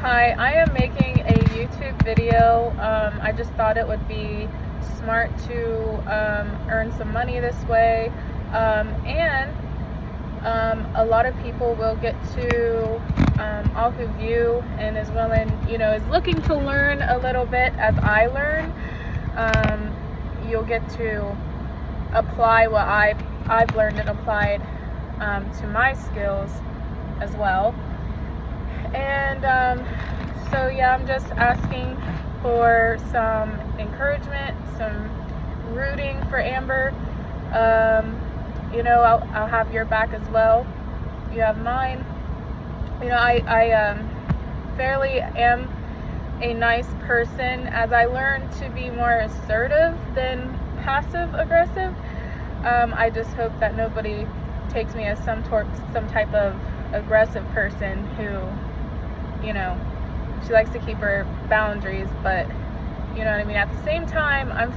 Hi, I am making a YouTube video. I just thought it would be smart to earn some money this way, and a lot of people will get to, all who view and is willing, is looking to learn a little bit as I learn. You'll get to apply what I've learned and applied to my skills as well. And so yeah, I'm just asking for some encouragement, some rooting for Amber. I'll have your back as well. You have mine. I fairly am a nice person as I learn to be more assertive than passive aggressive. I just hope that nobody takes me as some type of aggressive person who, she likes to keep her boundaries, but you know what I mean. At the same time, I'm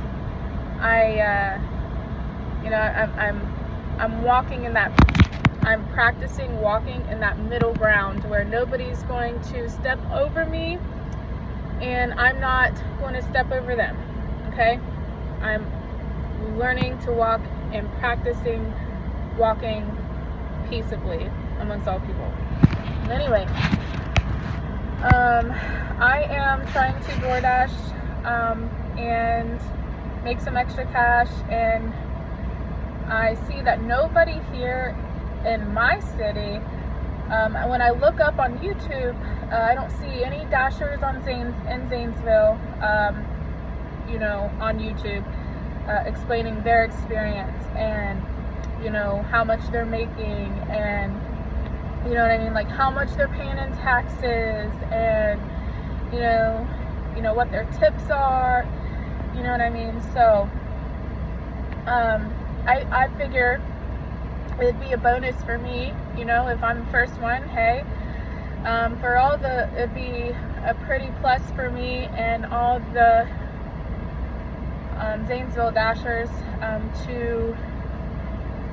practicing walking in that middle ground where nobody's going to step over me, and I'm not going to step over them. Okay, I'm learning to walk and practicing walking peaceably amongst all people. Anyway. I am trying to DoorDash and make some extra cash, and I see that nobody here in my city, when I look up on YouTube, I don't see any dashers in Zanesville, on YouTube, explaining their experience and, how much they're making, and you know what I mean, like how much they're paying in taxes, and what their tips are, you know what I mean. So I figure it'd be a bonus for me, if I'm the first one. Hey, it'd be a pretty plus for me and all the Zanesville dashers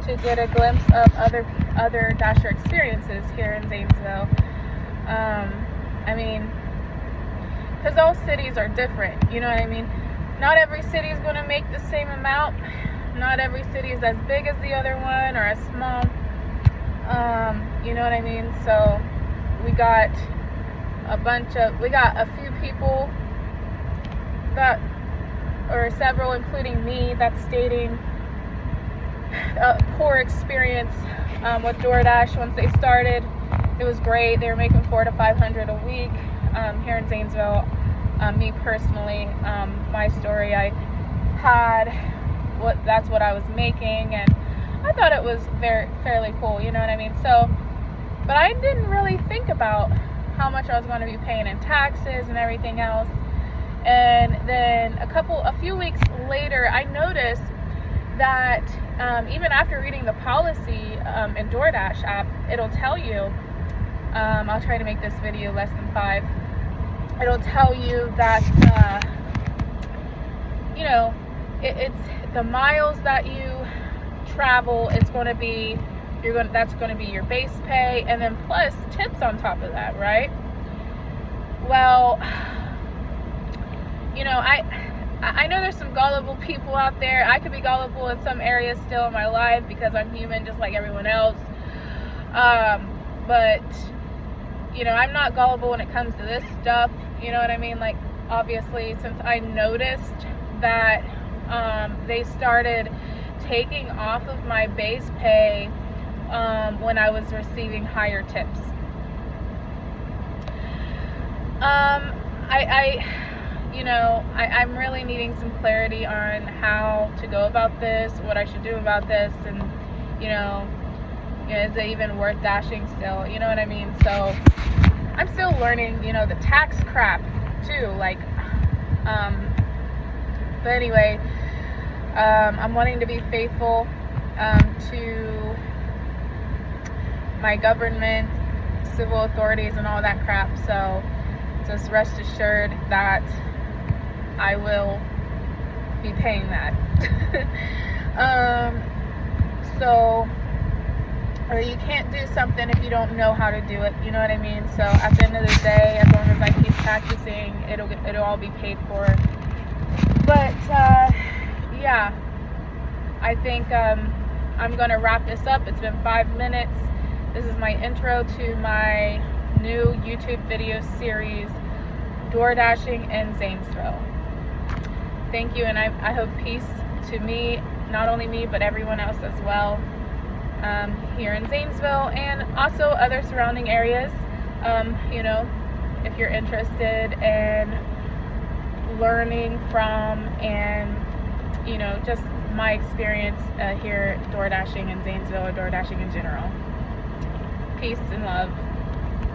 to get a glimpse of other dasher experiences here in Zanesville. Because all cities are different, you know what I mean? Not every city is going to make the same amount. Not every city is as big as the other one or as small. You know what I mean? So we got a few people several, including me, that's stating a poor experience with DoorDash once they started. It was great. They were making $400 to $500 a week here in Zanesville. Me personally, my story, I had that's what I was making, and I thought it was fairly cool. You know what I mean? So, but I didn't really think about how much I was going to be paying in taxes and everything else. And then a few weeks later, I noticed that even after reading the policy in DoorDash app, it'll tell you, I'll try to make this video less than 5, it'll tell you that it's the miles that you travel, it's going to be that's going to be your base pay, and then plus tips on top of that, right? Well, I know there's some gullible people out there. I could be gullible in some areas still in my life because I'm human just like everyone else. But, I'm not gullible when it comes to this stuff. You know what I mean? Like, obviously, since I noticed that they started taking off of my base pay when I was receiving higher tips. I'm really needing some clarity on how to go about this, what I should do about this, and, is it even worth dashing still? You know what I mean? So I'm still learning, the tax crap too, but anyway, I'm wanting to be faithful to my government, civil authorities, and all that crap. So just rest assured that I will be paying that. Or you can't do something if you don't know how to do it, you know what I mean? So at the end of the day, as long as I keep practicing, it'll all be paid for. But yeah, I think I'm gonna wrap this up. It's been 5 minutes. This is my intro to my new YouTube video series, door dashing in Zanesville. Thank you, and I hope peace to me, not only me, but everyone else as well, here in Zanesville and also other surrounding areas. You know, if you're interested in learning from and, you know, just my experience here door dashing in Zanesville or door dashing in general. Peace and love.